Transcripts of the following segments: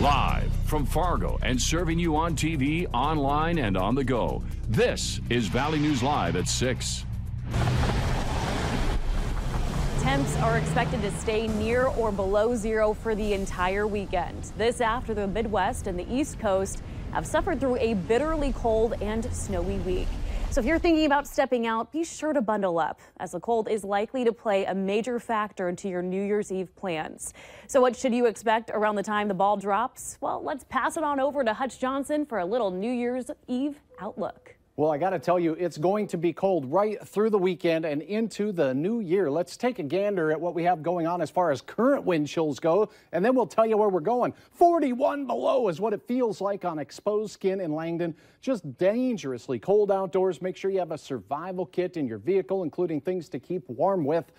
Live from Fargo and serving you on TV, online, and on the go. This is Valley News Live at 6. Temps are expected to stay near or below zero for the entire weekend. This after the Midwest and the East Coast have suffered through a bitterly cold and snowy week. So if you're thinking about stepping out, be sure to bundle up, as the cold is likely to play a major factor into your New Year's Eve plans. So what should you expect around the time the ball drops? Well, let's pass it on over to Hutch Johnson for a little New Year's Eve outlook. Well, I got to tell you, it's going to be cold right through the weekend and into the new year. Let's take a gander at what we have going on as far as current wind chills go, and then we'll tell you where we're going. 41 below is what it feels like on exposed skin in Langdon. Just dangerously cold outdoors. Make sure you have a survival kit in your vehicle, including things to keep warm with,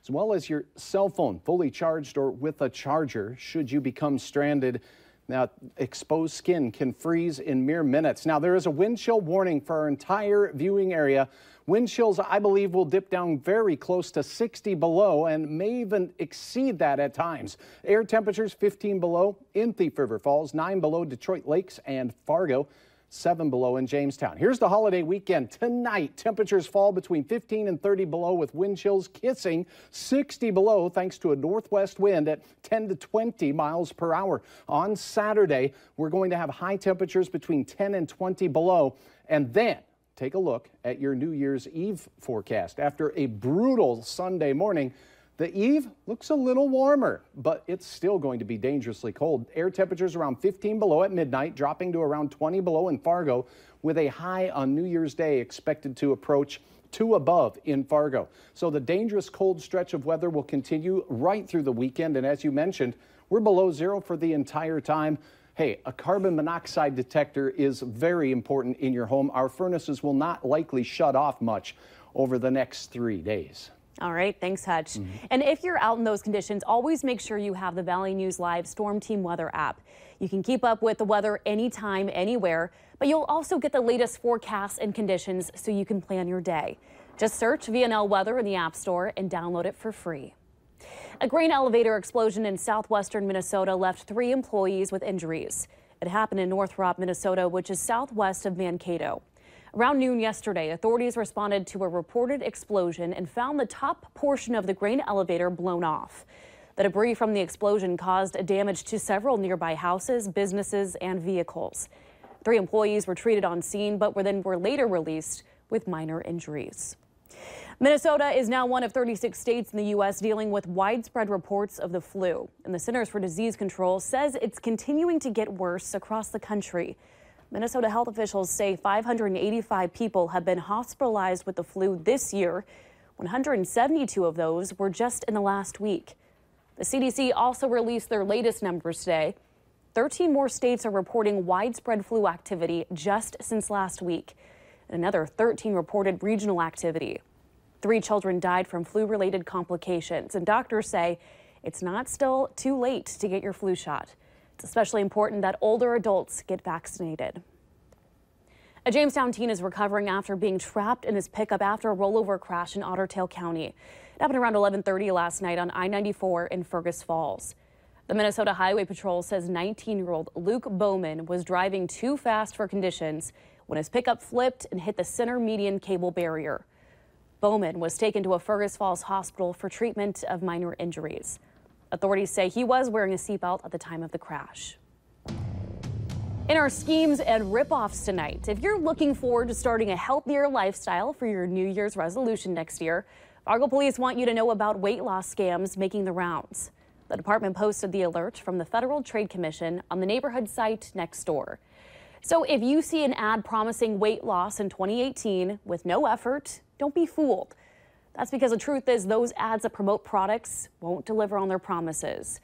as well as your cell phone fully charged or with a charger should you become stranded. Now, exposed skin can freeze in mere minutes. Now, there is a wind chill warning for our entire viewing area. Wind chills, I believe, will dip down very close to 60 below and may even exceed that at times. Air temperatures 15 below in Thief River Falls, 9 below Detroit Lakes and Fargo, 7 below in Jamestown. Here's the holiday weekend. Tonight, temperatures fall between 15 and 30 below with wind chills kissing 60 below thanks to a northwest wind at 10 to 20 miles per hour. On Saturday, we're going to have high temperatures between 10 and 20 below. And then take a look at your New Year's Eve forecast. After a brutal Sunday morning, the eve looks a little warmer, but it's still going to be dangerously cold. Air temperatures around 15 below at midnight, dropping to around 20 below in Fargo, with a high on New Year's Day expected to approach 2 above in Fargo. So the dangerous cold stretch of weather will continue right through the weekend. And as you mentioned, we're below zero for the entire time. Hey, a carbon monoxide detector is very important in your home. Our furnaces will not likely shut off much over the next 3 days. All right, thanks, Hutch. And if you're out in those conditions, always make sure you have the Valley News Live Storm Team Weather app. You can keep up with the weather anytime, anywhere, but you'll also get the latest forecasts and conditions so you can plan your day. Just search VNL Weather in the App Store and download it for free. A grain elevator explosion in southwestern Minnesota left 3 employees with injuries. It happened in Northrop, Minnesota, which is southwest of Mankato. Around noon yesterday, authorities responded to a reported explosion and found the top portion of the grain elevator blown off. The debris from the explosion caused damage to several nearby houses, businesses, and vehicles. 3 employees were treated on scene, but were later released with minor injuries. Minnesota is now one of 36 states in the U.S. dealing with widespread reports of the flu, and the Centers for Disease Control says it's continuing to get worse across the country. Minnesota health officials say 585 people have been hospitalized with the flu this year. 172 of those were just in the last week. The CDC also released their latest numbers today. 13 more states are reporting widespread flu activity just since last week. And another 13 reported regional activity. 3 children died from flu-related complications, and doctors say it's not still too late to get your flu shot. It's especially important that older adults get vaccinated. A Jamestown teen is recovering after being trapped in his pickup after a rollover crash in Otter Tail County. It happened around 11:30 last night on I-94 in Fergus Falls. The Minnesota Highway Patrol says 19-year-old Luke Bowman was driving too fast for conditions when his pickup flipped and hit the center median cable barrier. Bowman was taken to a Fergus Falls hospital for treatment of minor injuries. Authorities say he was wearing a seatbelt at the time of the crash. In our schemes and rip-offs tonight, if you're looking forward to starting a healthier lifestyle for your New Year's resolution next year, Fargo police want you to know about weight loss scams making the rounds. The department posted the alert from the Federal Trade Commission on the neighborhood site next door. So if you see an ad promising weight loss in 2018 with no effort, don't be fooled. That's because the truth is those ads that promote products won't deliver on their promises.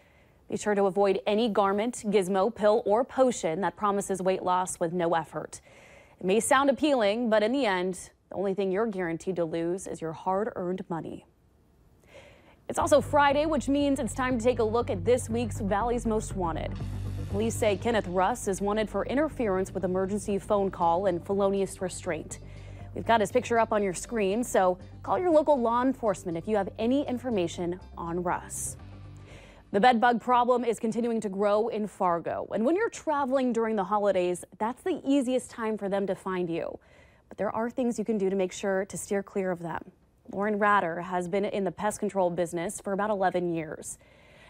Be sure to avoid any garment, gizmo, pill, or potion that promises weight loss with no effort. It may sound appealing, but in the end, the only thing you're guaranteed to lose is your hard-earned money. It's also Friday, which means it's time to take a look at this week's Valley's Most Wanted. Police say Kenneth Russ is wanted for interference with emergency phone call and felonious restraint. We've got his picture up on your screen, so call your local law enforcement if you have any information on Russ. The bed bug problem is continuing to grow in Fargo. And when you're traveling during the holidays, that's the easiest time for them to find you. But there are things you can do to make sure to steer clear of them. Lauren Ratter has been in the pest control business for about 11 years.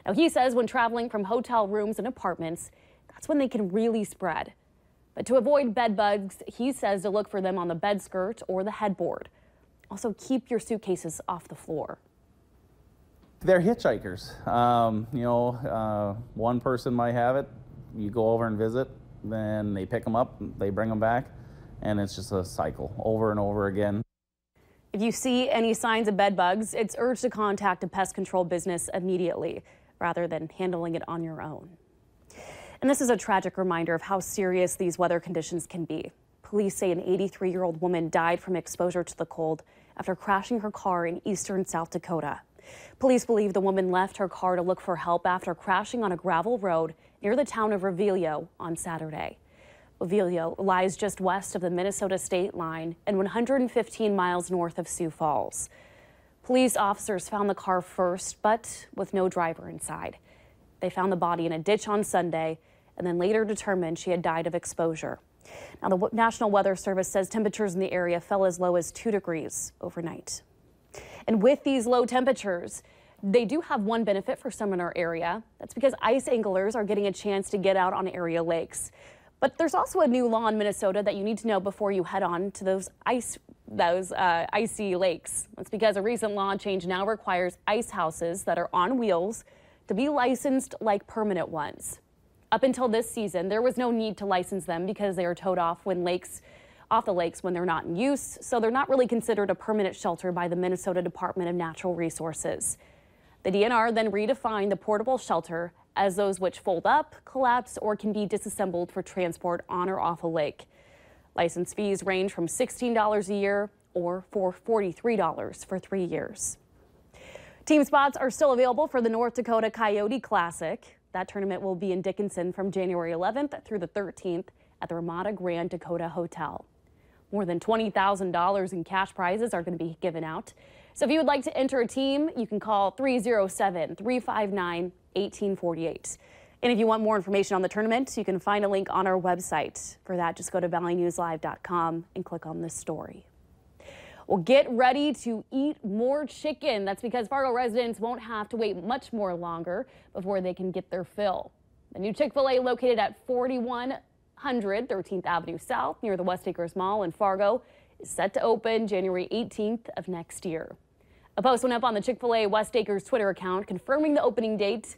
Now, he says when traveling from hotel rooms and apartments, that's when they can really spread. But to avoid bed bugs, he says to look for them on the bed skirt or the headboard. Also, keep your suitcases off the floor. They're hitchhikers. One person might have it. You go over and visit, then they pick them up, they bring them back, and it's just a cycle over and over again. If you see any signs of bed bugs, it's urged to contact a pest control business immediately rather than handling it on your own. And this is a tragic reminder of how serious these weather conditions can be. Police say an 83-year-old woman died from exposure to the cold after crashing her car in eastern South Dakota. Police believe the woman left her car to look for help after crashing on a gravel road near the town of Revilio on Saturday. Revilio lies just west of the Minnesota state line and 115 miles north of Sioux Falls. Police officers found the car first, but with no driver inside. They found the body in a ditch on Sunday and then later determined she had died of exposure. Now, the National Weather Service says temperatures in the area fell as low as 2 degrees overnight. And with these low temperatures, they do have one benefit for some in our area. That's because ice anglers are getting a chance to get out on area lakes. But there's also a new law in Minnesota that you need to know before you head on to those icy lakes. That's because a recent law change now requires ice houses that are on wheels to be licensed like permanent ones. Up until this season, there was no need to license them because they are towed off the lakes when they're not in use, so they're not really considered a permanent shelter by the Minnesota Department of Natural Resources. The DNR then redefined the portable shelter as those which fold up, collapse, or can be disassembled for transport on or off a lake. License fees range from $16 a year or for $43 for 3 years. Team spots are still available for the North Dakota Coyote Classic. That tournament will be in Dickinson from January 11th through the 13th at the Ramada Grand Dakota Hotel. More than $20,000 in cash prizes are going to be given out. So if you would like to enter a team, you can call 307-359-1848. And if you want more information on the tournament, you can find a link on our website. For that, just go to valleynewslive.com and click on this story. Well, get ready to eat more chicken. That's because Fargo residents won't have to wait much more longer before they can get their fill. The new Chick-fil-A located at 4100 13th Avenue South near the West Acres Mall in Fargo is set to open January 18th of next year. A post went up on the Chick-fil-A West Acres Twitter account confirming the opening date.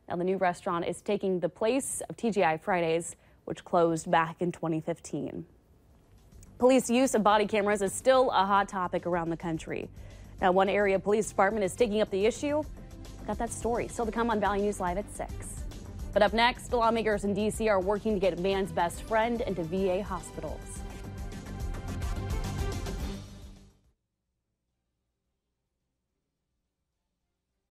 Now, the new restaurant is taking the place of TGI Fridays, which closed back in 2015. Police use of body cameras is still a hot topic around the country. Now, one area police department is taking up the issue. Got that story still to come on Valley News Live at 6. But up next, lawmakers in D.C. are working to get man's best friend into VA hospitals.